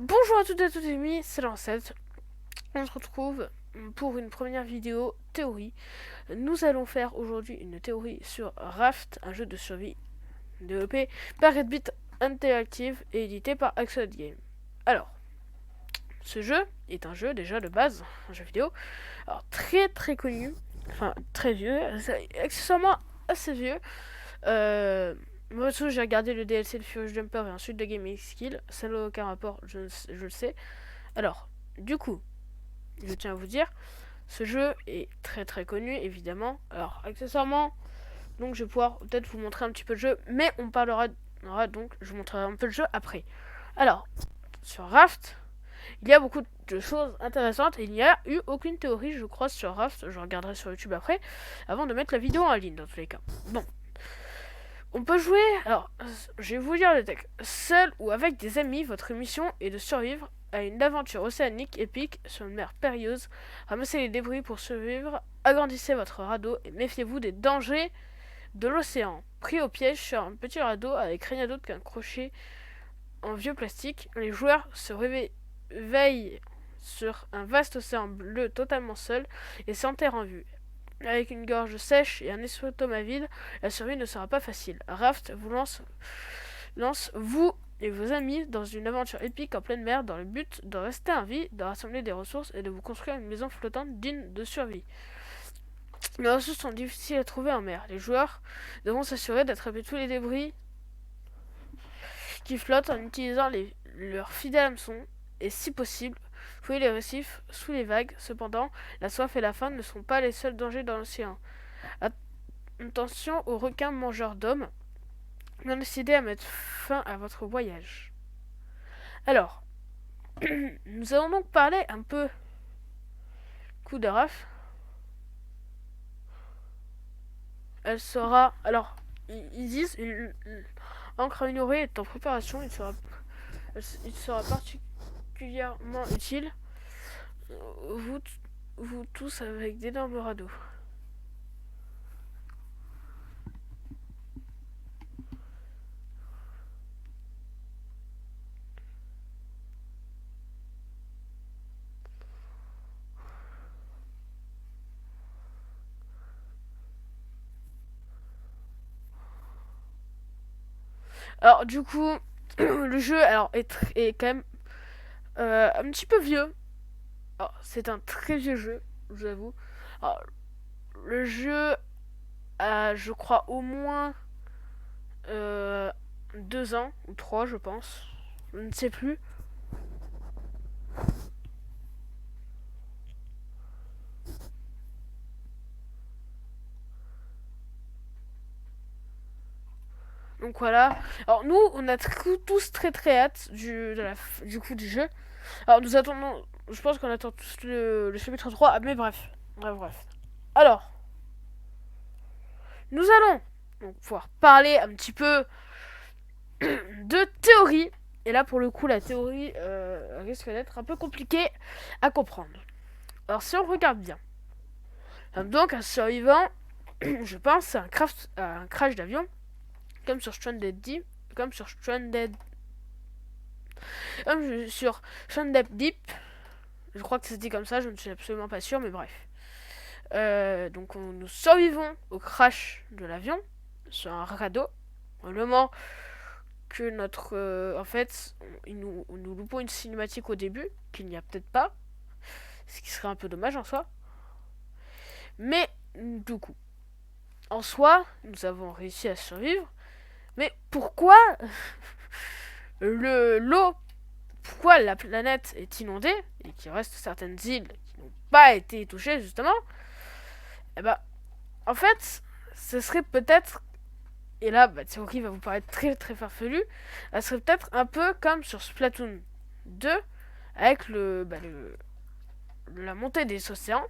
Bonjour à toutes et à tous les amis, c'est Lancette. On se retrouve pour une première vidéo théorie. Nous allons faire aujourd'hui une théorie sur Raft, un jeu de survie développé par Red Beat Interactive et édité par Axel Game. Alors, ce jeu est un jeu déjà de base, un jeu vidéo, alors très connu, enfin très vieux, accessoirement assez vieux. Moi aussi j'ai regardé le DLC de Furious Jumper et ensuite de Gaming Skill, ça n'a aucun rapport, je le sais. Alors, du coup, je tiens à vous dire, ce jeu est très connu, évidemment. Alors, accessoirement, donc je vais pouvoir peut-être vous montrer un petit peu de jeu, mais donc, je vous montrerai un peu le jeu après. Alors, sur Raft, il y a beaucoup de choses intéressantes et il n'y a eu aucune théorie, je crois, sur Raft. Je regarderai sur YouTube après, avant de mettre la vidéo en ligne, dans tous les cas. Bon, on peut jouer, alors, je vais vous lire le texte. Seul ou avec des amis, votre mission est de survivre à une aventure océanique épique sur une mer périlleuse. Ramassez les débris pour survivre, agrandissez votre radeau et méfiez-vous des dangers de l'océan. Pris au piège sur un petit radeau avec rien d'autre qu'un crochet en vieux plastique, les joueurs se réveillent sur un vaste océan bleu totalement seul et sans terre en vue. Avec une gorge sèche et un estomac vide, la survie ne sera pas facile. Raft vous lance vous et vos amis dans une aventure épique en pleine mer dans le but de rester en vie, de rassembler des ressources et de vous construire une maison flottante digne de survie. Les ressources sont difficiles à trouver en mer. Les joueurs devront s'assurer d'attraper tous les débris qui flottent en utilisant leurs fidèles hameçons et, si possible, fouiller les récifs sous les vagues. Cependant, la soif et la faim ne sont pas les seuls dangers dans l'océan. Attention aux requins mangeurs d'hommes. Non décidé à mettre fin à votre voyage. Alors, nous allons donc parler un peu coup de raf. Elle sera. Alors, ils disent une encre à ignorer est en préparation. Il sera particulièrement utile. Vous, vous tous avec d'énormes radeaux. Alors, du coup, le jeu est quand même un petit peu vieux. C'est un très vieux jeu, je vous avoue. Alors, le jeu a, je crois, au moins euh, 2 ans, ou 3, je pense. Je ne sais plus. Donc voilà. Alors nous, on a tous très hâte du coup du jeu. Alors nous attendons, je pense qu'on attend tous le chapitre 3, mais bref. Alors, nous allons donc pouvoir parler un petit peu de théorie. Et là, pour le coup, la théorie risque d'être un peu compliquée à comprendre. Alors, si on regarde bien, donc un survivant, je pense, à un crash d'avion, comme sur Stranded Deep, comme sur Stranded, comme sur Stranded Deep. Je crois que c'est dit comme ça, je ne suis absolument pas sûr, mais bref. Donc, nous survivons au crash de l'avion sur un radeau. Au moment que en fait, nous loupons une cinématique au début, qu'il n'y a peut-être pas, ce qui serait un peu dommage en soi. Mais, du coup, en soi, nous avons réussi à survivre. Mais pourquoi l'eau, pourquoi la planète est inondée et qu'il reste certaines îles qui n'ont pas été touchées justement? Eh ben, en fait, ce serait peut-être, et là, théorie va vous paraître très farfelue, ça serait peut-être un peu comme sur Splatoon 2 avec la montée des océans.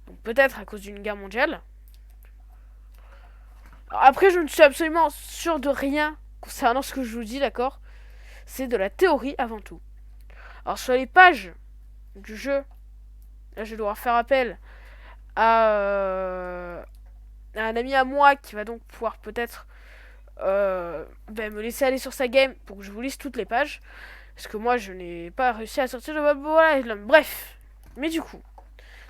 Donc peut-être à cause d'une guerre mondiale. Alors après, je ne suis absolument sûr de rien concernant ce que je vous dis, d'accord? C'est de la théorie avant tout. Alors sur les pages du jeu, là je vais devoir faire appel à un ami à moi qui va donc pouvoir peut-être me laisser aller sur sa game pour que je vous lise toutes les pages. Parce que moi, je n'ai pas réussi à sortir de Valhalla Island. Bref. Mais du coup,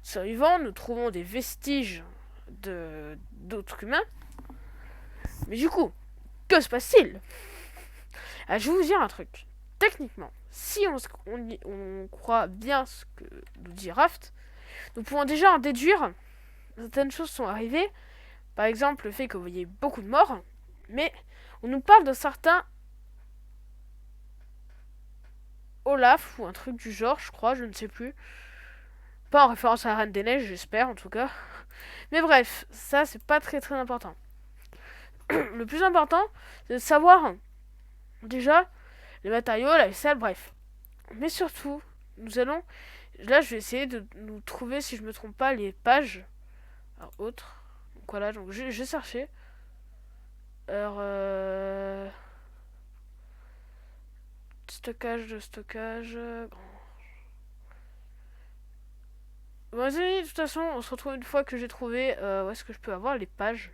survivant, nous trouvons des vestiges d'autres humains. Mais du coup, que se passe-t-il? Ah, je vais vous dire un truc. Techniquement, si on croit bien ce que nous dit Raft, nous pouvons déjà en déduire certaines choses sont arrivées. Par exemple, le fait que vous voyez beaucoup de morts. Mais on nous parle d'un certain Olaf ou un truc du genre, je crois, je ne sais plus. Pas en référence à la Reine des Neiges, j'espère en tout cas. Mais bref, ça c'est pas très très important. Le plus important, c'est de savoir déjà les matériaux, la vaisselle, bref. Mais surtout, nous allons. Là, je vais essayer de nous trouver, si je me trompe pas, les pages. Alors, autres. Donc voilà, donc j'ai cherché. Alors, stockage de stockage. Bon, les amis, de toute façon, on se retrouve une fois que j'ai trouvé où est-ce que je peux avoir les pages.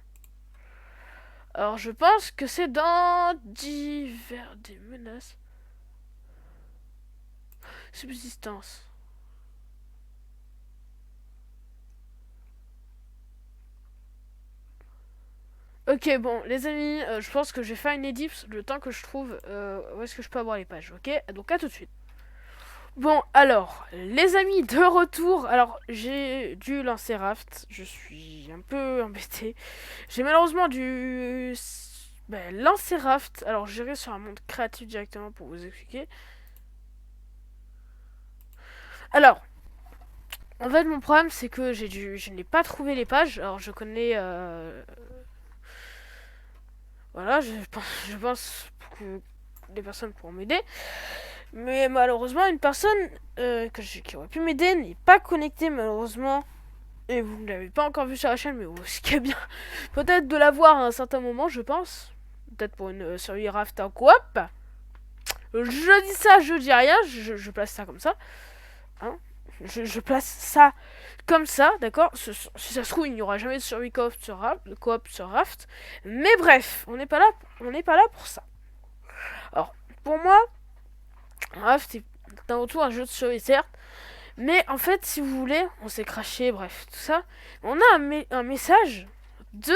Alors, je pense que c'est dans divers des menaces. Subsistance. Ok, bon, les amis, je pense que je vais faire une edit le temps que je trouve où est-ce que je peux avoir les pages, ok? Donc, à tout de suite. Bon, alors, les amis, de retour. Alors, j'ai dû lancer Raft. Je suis un peu embêté. J'ai malheureusement dû lancer Raft. Alors, j'irai sur un monde créatif directement pour vous expliquer. Alors, en fait, mon problème, c'est que je n'ai pas trouvé les pages. Alors, je connais... voilà, je pense que des personnes pourront m'aider. Mais malheureusement, une personne qui aurait pu m'aider n'est pas connectée, malheureusement. Et vous ne l'avez pas encore vu sur la chaîne, mais ce qui est bien, peut-être de la voir à un certain moment, je pense. Peut-être pour une survie raft en coop. Je dis ça, je dis rien, je place ça comme ça. Hein, je place ça comme ça, d'accord. Si ça se trouve, il n'y aura jamais de survie coop sur Raft. Mais bref, on n'est pas là pour ça. Alors, pour moi, Raft c'est avant tout un jeu de survie, certes. Mais en fait, si vous voulez, on s'est craché, bref, tout ça. On a un message de...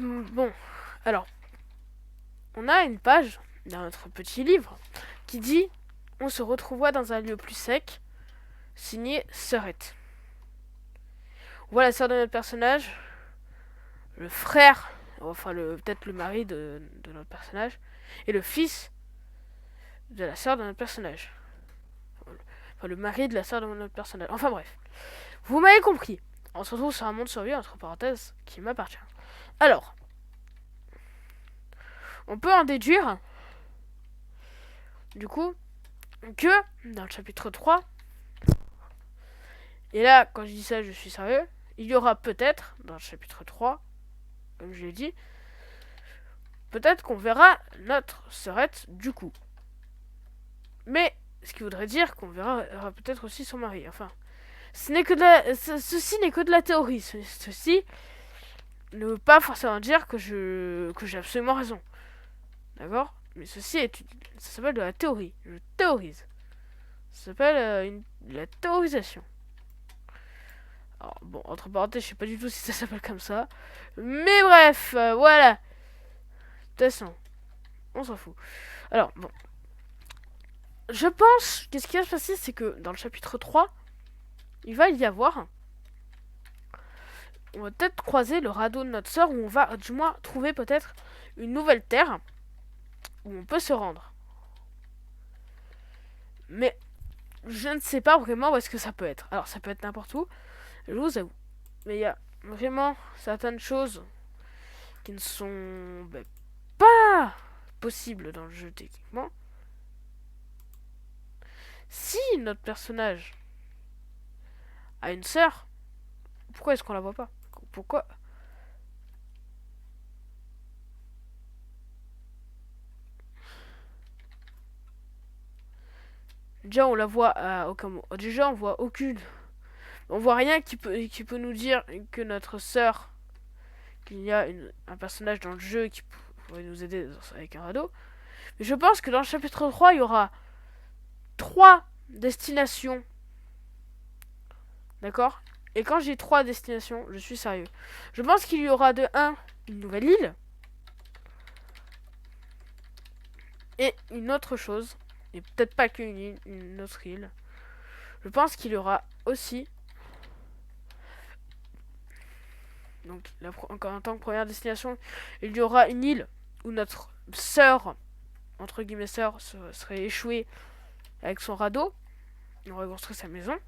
Bon, alors, on a une page dans notre petit livre qui dit « On se retrouvera dans un lieu plus sec, signé Sœurette ». On voit la sœur de notre personnage, le frère, enfin peut-être le mari de notre personnage, et le fils de la sœur de notre personnage. Enfin, le mari de la sœur de notre personnage. Enfin bref. Vous m'avez compris. On se retrouve sur un monde survie, entre parenthèses, qui m'appartient. Alors, on peut en déduire, du coup, que dans le chapitre 3, et là, quand je dis ça, je suis sérieux, il y aura peut-être, dans le chapitre 3, comme je l'ai dit, peut-être qu'on verra notre sœurette du coup. Mais, ce qui voudrait dire qu'on verra peut-être aussi son mari. Enfin, ceci n'est que de la théorie. Ceci ne veut pas forcément dire que j'ai absolument raison. D'accord? Mais ça s'appelle de la théorie. Je théorise. Ça s'appelle la théorisation. Alors, bon, entre parenthèses, je sais pas du tout si ça s'appelle comme ça. Mais bref, voilà. De toute façon, on s'en fout. Alors, bon. Je pense que ce qui va se passer, c'est que dans le chapitre 3, il va y avoir... On va peut-être croiser le radeau de notre sœur, où on va du moins trouver peut-être une nouvelle terre où on peut se rendre. Mais je ne sais pas vraiment où est-ce que ça peut être. Alors, ça peut être n'importe où, je vous avoue. Mais il y a vraiment certaines choses qui ne sont pas possibles dans le jeu techniquement. Si notre personnage a une sœur, pourquoi est-ce qu'on la voit pas? Pourquoi? Déjà on la voit à aucun moment. Déjà on voit aucune. On voit rien qui peut nous dire que notre sœur, qu'il y a un personnage dans le jeu qui pourrait nous aider avec un radeau. Mais je pense que dans le chapitre 3, il y aura 3 destinations. D'accord? Et quand j'ai 3 destinations, je suis sérieux. Je pense qu'il y aura de 1, une nouvelle île. Et une autre chose. Et peut-être pas qu'une île, une autre île. Je pense qu'il y aura aussi... Donc, encore en tant que première destination, il y aura une île où notre sœur, entre guillemets sœur, serait échouée avec son radeau. On aurait construit sa maison.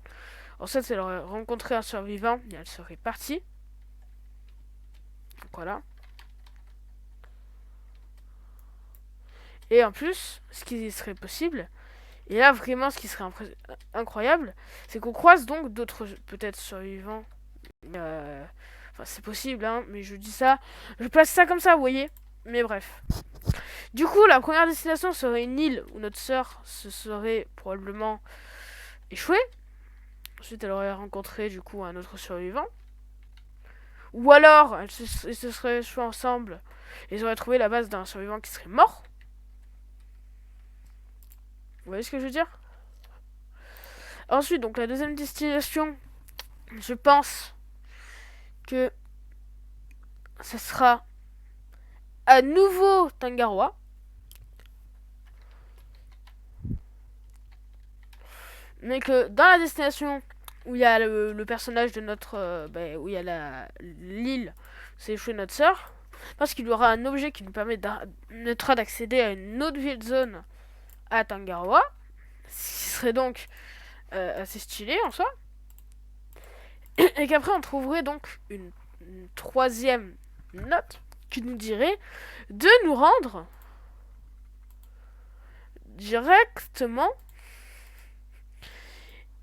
Ensuite, elle aurait rencontré un survivant et elle serait partie. Donc voilà. Et en plus, ce qui serait possible, et là vraiment ce qui serait incroyable, c'est qu'on croise donc d'autres peut-être survivants. Enfin, c'est possible, hein, mais je dis ça. Je place ça comme ça, vous voyez. Mais bref. Du coup, la première destination serait une île où notre sœur se serait probablement échouée. Ensuite, elle aurait rencontré du coup un autre survivant. Ou alors, elles se seraient échouées ensemble et ils auraient trouvé la base d'un survivant qui serait mort. Vous voyez ce que je veux dire? Ensuite, donc la deuxième destination, je pense que ça sera à nouveau Tangaroa. Mais que dans la destination où il y a le personnage de notre... où il y a l'île, c'est échoué notre sœur. Parce qu'il y aura un objet qui nous permettra d'accéder à une autre ville zone à Tangaroa. Ce qui serait donc assez stylé en soi. Et qu'après on trouverait donc une troisième note qui nous dirait de nous rendre directement,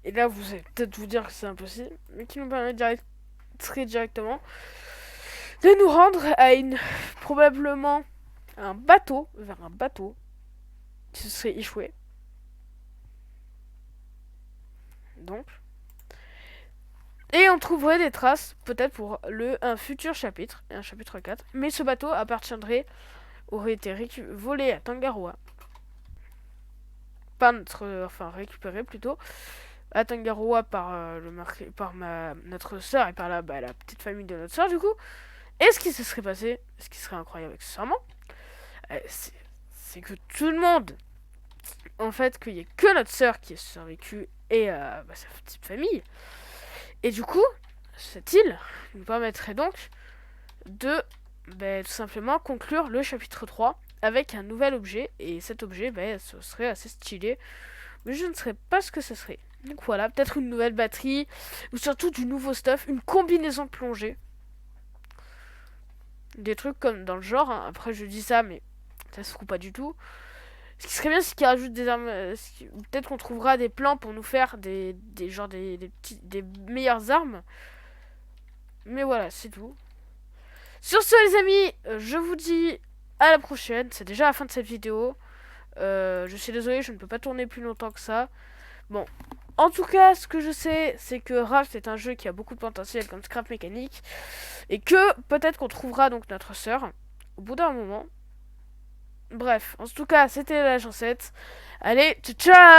et là vous allez peut-être vous dire que c'est impossible, mais qui nous permet très directement de nous rendre à probablement vers un bateau qui se serait échoué. Donc, et on trouverait des traces, peut-être pour un futur chapitre, un chapitre 4. Mais ce bateau aurait été volé à Tangaroa. Récupéré plutôt à Tangaroa par, notre sœur et par la petite famille de notre sœur du coup. Et ce qui se serait passé, ce qui serait incroyable accessoirement, c'est que tout le monde, en fait, qu'il n'y ait que notre sœur qui ait survécu et sa petite famille. Et du coup, cette île nous permettrait donc de tout simplement conclure le chapitre 3 avec un nouvel objet. Et cet objet, ce serait assez stylé. Mais je ne sais pas ce que ce serait. Donc voilà, peut-être une nouvelle batterie. Ou surtout du nouveau stuff. Une combinaison de plongée. Des trucs comme dans le genre. Hein. Après, je dis ça, mais ça se trouve pas du tout. Ce qui serait bien, c'est qu'ils rajoutent des armes. Peut-être qu'on trouvera des plans pour nous faire des meilleures armes. Mais voilà, c'est tout. Sur ce, les amis, je vous dis à la prochaine. C'est déjà la fin de cette vidéo. Je suis désolé, je ne peux pas tourner plus longtemps que ça. Bon, en tout cas, ce que je sais, c'est que Raft est un jeu qui a beaucoup de potentiel comme scrap mécanique. Et que peut-être qu'on trouvera donc notre sœur au bout d'un moment. Bref, en tout cas, c'était la chancette. Allez, ciao ciao!